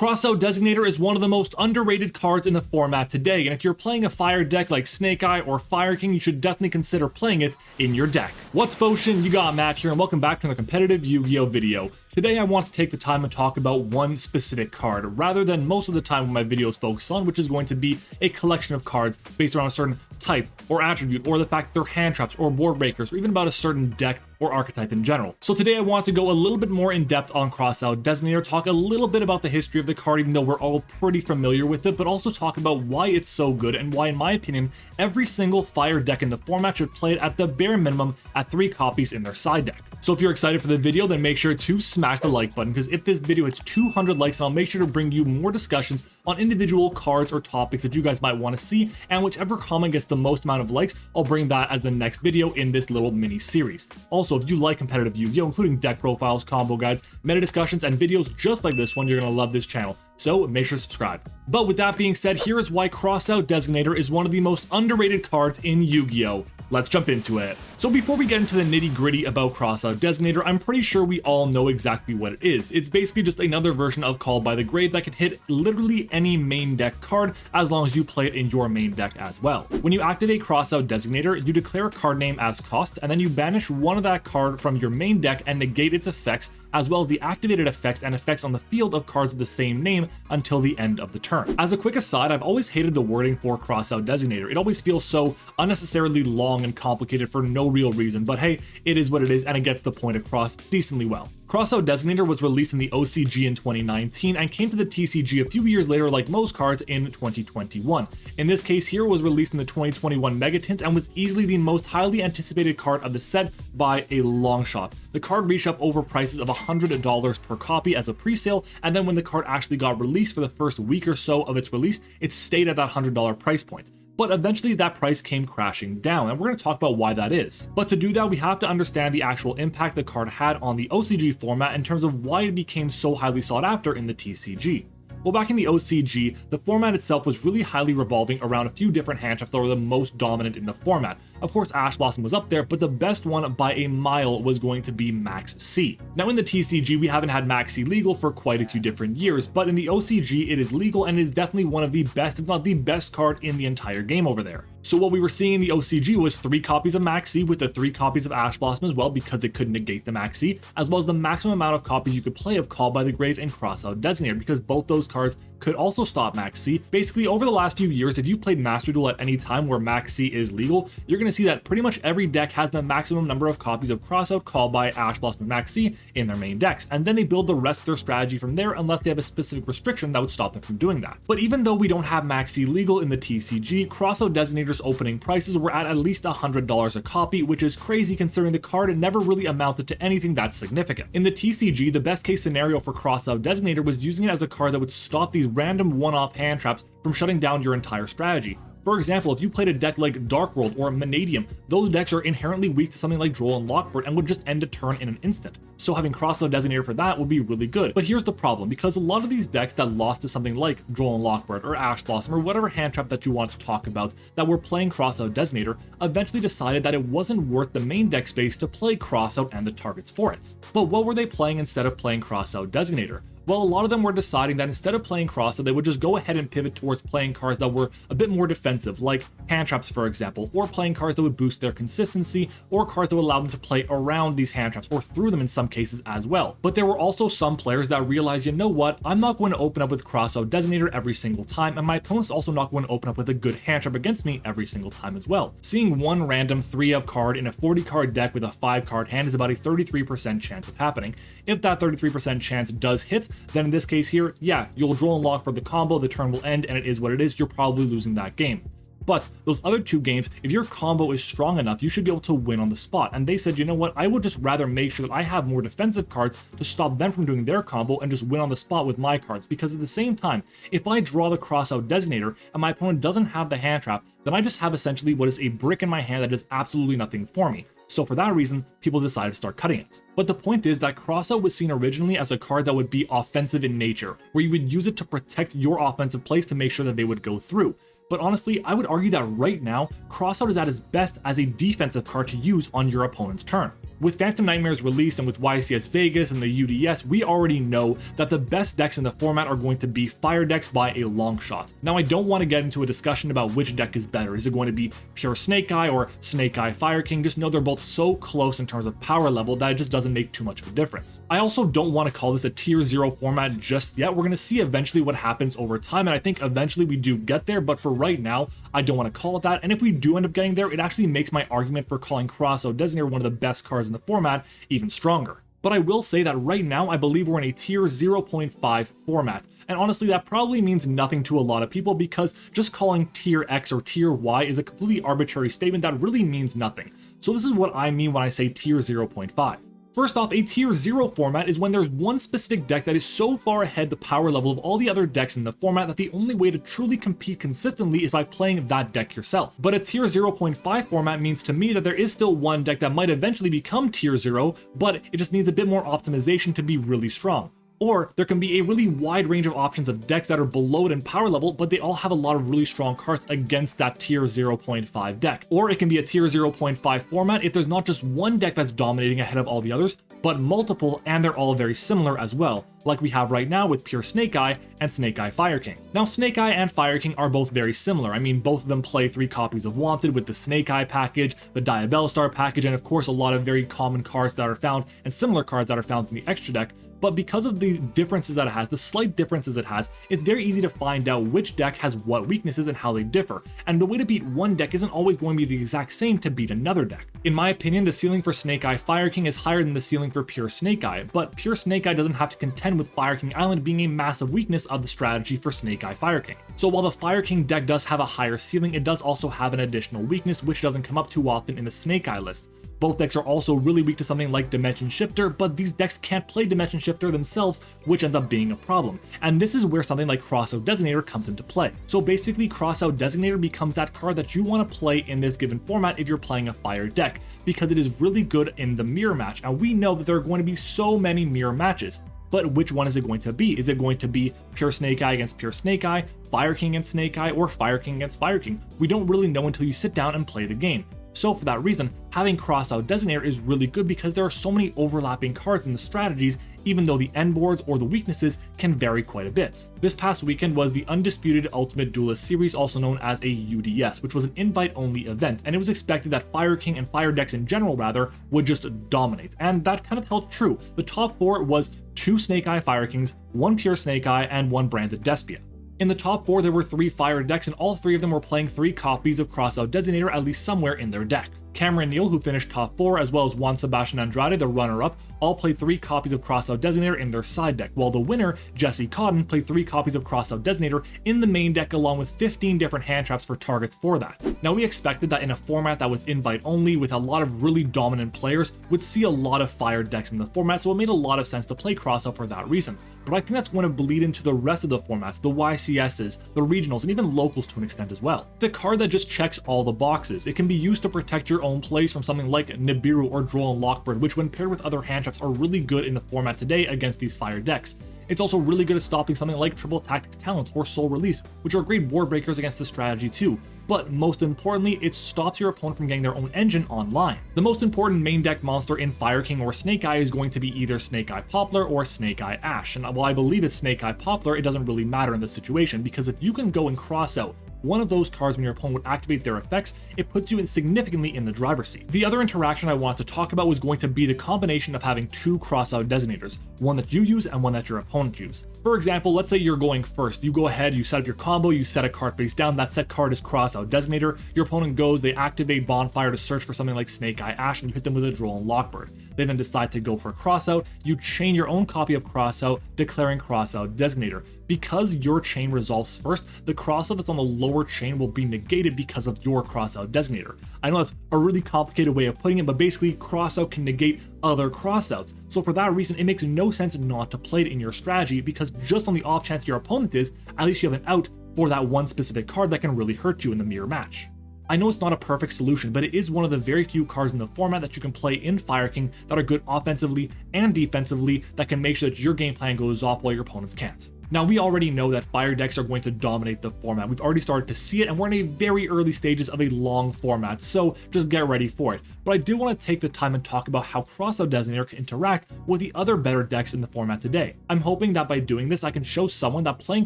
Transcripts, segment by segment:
Crossout Designator is one of the most underrated cards in the format today, and if you're playing a fire deck like Snake Eye or Fire King, you should definitely consider playing it in your deck. What's potion? You got Matt here, and welcome back to another competitive Yu-Gi-Oh video. Today I want to take the time and talk about one specific card, rather than most of the time what my videos focus on, which is going to be a collection of cards based around a certain type or attribute, or the fact they're hand traps or board breakers, or even about a certain deck or archetype in general. So today I want to go a little bit more in depth on Crossout Designator, talk a little bit about the history of the card, even though we're all pretty familiar with it, but also talk about why it's so good and why, in my opinion, every single fire deck in the format should play it at the bare minimum at 3 copies in their side deck. So if you're excited for the video, then make sure to smash the like button, because if this video hits 200 likes, then I'll make sure to bring you more discussions on individual cards or topics that you guys might want to see, and whichever comment gets the most amount of likes, I'll bring that as the next video in this little mini series. Also, if you like competitive Yu-Gi-Oh, including deck profiles, combo guides, meta discussions, and videos just like this one, you're gonna love this channel, so make sure to subscribe. But with that being said, here is why Crossout Designator is one of the most underrated cards in Yu-Gi-Oh! Let's jump into it. So before we get into the nitty-gritty about Crossout Designator, I'm pretty sure we all know exactly what it is. It's basically just another version of Called by the Grave that can hit literally any main deck card as long as you play it in your main deck as well. When you activate Crossout Designator, you declare a card name as cost, and then you banish one of that card from your main deck and negate its effects, as well as the activated effects and effects on the field of cards with the same name until the end of the turn. As a quick aside, I've always hated the wording for Crossout Designator. It always feels so unnecessarily long and complicated for no real reason, but hey, it is what it is, and it gets the point across decently well. Crossout Designator was released in the OCG in 2019 and came to the TCG a few years later, like most cards, in 2021. In this case here, it was released in the 2021 Megatins and was easily the most highly anticipated card of the set by a long shot. The card reached up over prices of $100 per copy as a pre-sale, and then when the card actually got released for the first week or so of its release, it stayed at that $100 price point. But eventually that price came crashing down, and we're going to talk about why that is. But to do that, we have to understand the actual impact the card had on the OCG format in terms of why it became so highly sought after in the TCG. Well, back in the OCG, the format itself was really highly revolving around a few different hand traps that were the most dominant in the format. Of course, Ash Blossom was up there, but the best one by a mile was going to be Max C. Now in the TCG, we haven't had Max C legal for quite a few different years, but in the OCG, it is legal and is definitely one of the best, if not the best card in the entire game over there. So what we were seeing in the OCG was 3 copies of Max C with the 3 copies of Ash Blossom as well, because it could negate the Max C, as well as the maximum amount of copies you could play of Called by the Grave and Crossout Designator, because both those cards could also stop Max C. Basically, over the last few years, if you've played Master Duel at any time where Max C is legal, you're going to see that pretty much every deck has the maximum number of copies of Crossout, Called by, Ash Blossom, and Max C in their main decks, and then they build the rest of their strategy from there unless they have a specific restriction that would stop them from doing that. But even though we don't have Max C legal in the TCG, Crossout Designator's opening prices were at least $100 a copy, which is crazy considering the card never really amounted to anything that significant. In the TCG, the best case scenario for Crossout Designator was using it as a card that would stop these random one-off hand traps from shutting down your entire strategy. For example, if you played a deck like Dark World or Vanadium, those decks are inherently weak to something like Droll and Lockbird and would just end a turn in an instant. So having Crossout Designator for that would be really good. But here's the problem, because a lot of these decks that lost to something like Droll and Lockbird or Ash Blossom or whatever hand trap that you want to talk about that were playing Crossout Designator eventually decided that it wasn't worth the main deck space to play Crossout and the targets for it. But what were they playing instead of playing Crossout Designator? Well, a lot of them were deciding that instead of playing Crossout, they would just go ahead and pivot towards playing cards that were a bit more defensive, like hand traps, for example, or playing cards that would boost their consistency, or cards that would allow them to play around these hand traps, or through them in some cases as well. But there were also some players that realized, you know what, I'm not going to open up with Crossout Designator every single time, and my opponent's also not going to open up with a good hand trap against me every single time as well. Seeing one random 3-of card in a 40-card deck with a 5-card hand is about a 33% chance of happening. If that 33% chance does hit, then in this case here, yeah, you'll draw and lock for the combo, the turn will end, and it is what it is, you're probably losing that game. But those other 2 games, if your combo is strong enough, you should be able to win on the spot. And they said, you know what, I would just rather make sure that I have more defensive cards to stop them from doing their combo and just win on the spot with my cards. Because at the same time, if I draw the Crossout Designator and my opponent doesn't have the hand trap, then I just have essentially what is a brick in my hand that does absolutely nothing for me. So for that reason, people decided to start cutting it. But the point is that Crossout was seen originally as a card that would be offensive in nature, where you would use it to protect your offensive plays to make sure that they would go through. But honestly, I would argue that right now, Crossout is at its best as a defensive card to use on your opponent's turn. With Phantom Nightmares released and with YCS Vegas and the UDS, we already know that the best decks in the format are going to be fire decks by a long shot. Now, I don't want to get into a discussion about which deck is better. Is it going to be pure Snake Eye or Snake Eye Fire King? Just know they're both so close in terms of power level that it just doesn't make too much of a difference. I also don't want to call this a tier 0 format just yet. We're going to see eventually what happens over time, and I think eventually we do get there, but for right now, I don't want to call it that. And if we do end up getting there, it actually makes my argument for calling Crossout Designator one of the best cards in the format even stronger. But I will say that right now, I believe we're in a tier 0.5 format. And honestly, that probably means nothing to a lot of people because just calling tier X or tier Y is a completely arbitrary statement that really means nothing. So this is what I mean when I say tier 0.5. First off, a tier 0 format is when there's one specific deck that is so far ahead the power level of all the other decks in the format that the only way to truly compete consistently is by playing that deck yourself. But a tier 0.5 format means to me that there is still one deck that might eventually become tier 0, but it just needs a bit more optimization to be really strong. Or there can be a really wide range of options of decks that are below it in power level, but they all have a lot of really strong cards against that tier 0.5 deck. Or it can be a tier 0.5 format if there's not just one deck that's dominating ahead of all the others, but multiple, and they're all very similar as well, like we have right now with pure Snake Eye and Snake Eye Fire King. Now, Snake Eye and Fire King are both very similar. I mean, both of them play 3 copies of Wanted with the Snake Eye package, the Diabell Star package, and of course a lot of very common cards that are found and similar cards that are found in the extra deck. But because of the differences that it has, the slight differences it has, it's very easy to find out which deck has what weaknesses and how they differ. And the way to beat one deck isn't always going to be the exact same to beat another deck. In my opinion, the ceiling for Snake Eye Fire King is higher than the ceiling for pure Snake Eye, but pure Snake Eye doesn't have to contend with Fire King Island being a massive weakness of the strategy for Snake Eye Fire King. So while the Fire King deck does have a higher ceiling, it does also have an additional weakness which doesn't come up too often in the Snake Eye list. Both decks are also really weak to something like Dimension Shifter, but these decks can't play Dimension Shifter themselves, which ends up being a problem. And this is where something like Crossout Designator comes into play. So basically, Crossout Designator becomes that card that you want to play in this given format if you're playing a fire deck, because it is really good in the mirror match, and we know that there are going to be so many mirror matches. But which one is it going to be? Is it going to be pure Snake Eye against pure Snake Eye, Fire King and Snake Eye, or Fire King against Fire King? We don't really know until you sit down and play the game. So for that reason, having Crossout Designator is really good because there are so many overlapping cards in the strategies, even though the end boards or the weaknesses can vary quite a bit. This past weekend was the Undisputed Ultimate Duelist Series, also known as a UDS, which was an invite-only event, and it was expected that Fire King and Fire decks in general rather would just dominate, and that kind of held true. The top 4 was 2 Snake Eye Fire Kings, 1 pure Snake Eye, and 1 branded Despia. In the top 4, there were 3 fire decks, and all 3 of them were playing 3 copies of Crossout Designator at least somewhere in their deck. Cameron Neal, who finished top 4, as well as Juan Sebastian Andrade, the runner-up, all played 3 copies of Crossout Designator in their side deck, while the winner, Jesse Cotton, played 3 copies of Crossout Designator in the main deck along with 15 different hand traps for targets for that. Now, we expected that in a format that was invite-only with a lot of really dominant players would see a lot of fire decks in the format, so it made a lot of sense to play Crossout for that reason. But I think that's going to bleed into the rest of the formats, the YCSs, the regionals, and even locals to an extent as well. It's a card that just checks all the boxes. It can be used to protect your own plays from something like Nibiru or Droll and Lockbird, which when paired with other hand traps are really good in the format today against these fire decks. It's also really good at stopping something like Triple Tactics Talents or Soul Release, which are great board breakers against the strategy too. But most importantly, it stops your opponent from getting their own engine online. The most important main deck monster in Fire King or Snake Eye is going to be either Snake Eye Poplar or Snake Eye Ash, and while I believe it's Snake Eye Poplar, it doesn't really matter in this situation, because if you can go and cross out one of those cards when your opponent would activate their effects, it puts you significantly in the driver's seat. The other interaction I wanted to talk about was going to be the combination of having 2 Crossout Designators, one that you use and one that your opponent use. For example, let's say you're going first. You go ahead, you set up your combo, you set a card face down, that set card is Crossout Designator. Your opponent goes, they activate Bonfire to search for something like Snake Eye Ash, and you hit them with a Droll and Lockbird. They then decide to go for Crossout, you chain your own copy of Crossout, declaring Crossout Designator. Because your chain resolves first, the Crossout that's on the lower chain will be negated because of your Crossout Designator. I know that's a really complicated way of putting it, but basically Crossout can negate other Crossouts. So for that reason, it makes no sense not to play it in your strategy, because just on the off chance your opponent is, at least you have an out for that one specific card that can really hurt you in the mirror match. I know it's not a perfect solution, but it is one of the very few cards in the format that you can play in Fire King that are good offensively and defensively that can make sure that your game plan goes off while your opponents can't. Now, we already know that fire decks are going to dominate the format. We've already started to see it, and we're in a very early stages of a long format, so just get ready for it. But I do want to take the time and talk about how Crossout Designator can interact with the other better decks in the format today. I'm hoping that by doing this, I can show someone that playing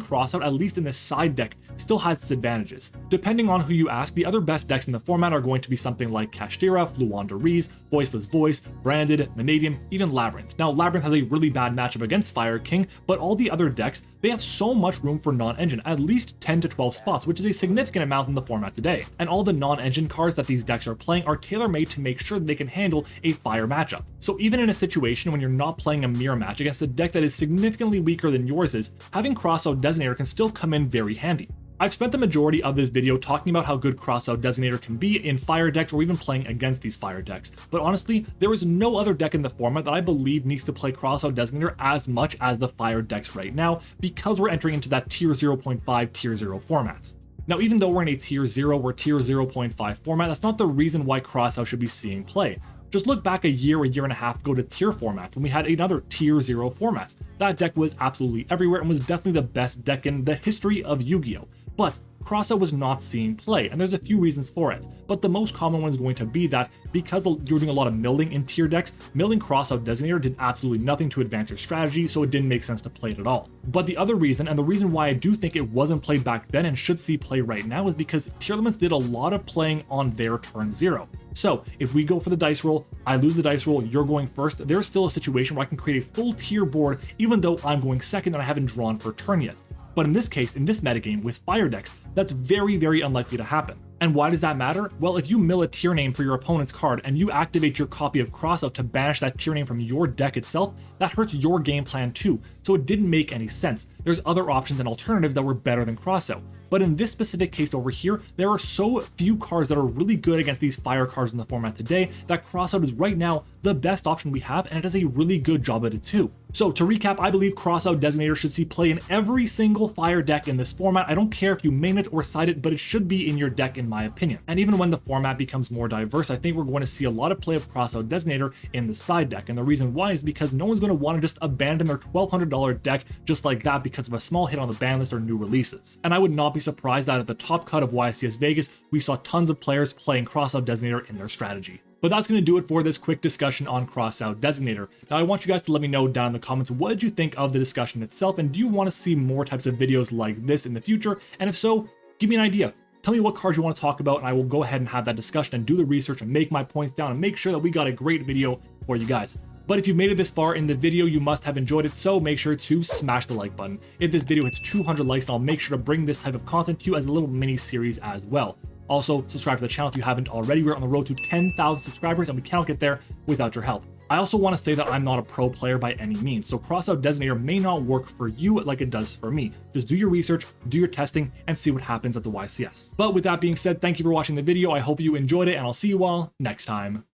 Crossout, at least in the side deck, still has its advantages. Depending on who you ask, the other best decks in the format are going to be something like Kashtira, Fluanda Reese, Voiceless Voice, Branded, Vanadium, even Labyrinth. Now, Labyrinth has a really bad matchup against Fire King, but all the other decks, they have so much room for non-engine, at least 10 to 12 spots, which is a significant amount in the format today. And all the non-engine cards that these decks are playing are tailor-made to make sure that they can handle a fire matchup. So even in a situation when you're not playing a mirror match against a deck that is significantly weaker than yours is, having Crossout Designator can still come in very handy. I've spent the majority of this video talking about how good Crossout Designator can be in fire decks or even playing against these fire decks, but honestly, there is no other deck in the format that I believe needs to play Crossout Designator as much as the fire decks right now, because we're entering into that tier 0.5 tier 0 format. Now, even though we're in a tier 0 or tier 0.5 format, that's not the reason why Crossout should be seeing play. Just look back a year and a half ago to tier formats when we had another tier 0 format. That deck was absolutely everywhere and was definitely the best deck in the history of Yu-Gi-Oh! But Crossout was not seeing play, and there's a few reasons for it. But the most common one is going to be that because you're doing a lot of milling in tier decks, milling Crossout Designator did absolutely nothing to advance your strategy, so it didn't make sense to play it at all. But the other reason, and the reason why I do think it wasn't played back then and should see play right now, is because Tearlaments did a lot of playing on their turn 0. So if we go for the dice roll, I lose the dice roll, you're going first, there's still a situation where I can create a full tier board even though I'm going second and I haven't drawn for a turn yet. But in this case, in this metagame with fire decks, that's very, very unlikely to happen. And why does that matter? Well, if you mill a tier name for your opponent's card and you activate your copy of Crossout to banish that tier name from your deck itself, that hurts your game plan too, so it didn't make any sense. There's other options and alternatives that were better than Crossout. But in this specific case over here, there are so few cards that are really good against these fire cards in the format today that Crossout is right now the best option we have, and it does a really good job at it too. So to recap, I believe Crossout Designator should see play in every single fire deck in this format. I don't care if you main it or side it, but it should be in your deck in my opinion. And even when the format becomes more diverse, I think we're going to see a lot of play of Crossout Designator in the side deck. And the reason why is because no one's going to want to just abandon their $1,200 deck just like that because of a small hit on the ban list or new releases. And I would not be surprised that at the top cut of YCS Vegas, we saw tons of players playing Crossout Designator in their strategy. But that's going to do it for this quick discussion on Crossout Designator. Now, I want you guys to let me know down in the comments, what did you think of the discussion itself, and do you want to see more types of videos like this in the future? And if so, give me an idea. Tell me what cards you want to talk about, and I will go ahead and have that discussion and do the research and make my points down and make sure that we got a great video for you guys. But if you've made it this far in the video, you must have enjoyed it, so make sure to smash the like button. If this video hits 200 likes, I'll make sure to bring this type of content to you as a little mini series as well. Also, subscribe to the channel if you haven't already. We're on the road to 10,000 subscribers and we cannot get there without your help. I also want to say that I'm not a pro player by any means, so Crossout Designator may not work for you like it does for me. Just do your research, do your testing, and see what happens at the YCS. But with that being said, thank you for watching the video. I hope you enjoyed it, and I'll see you all next time.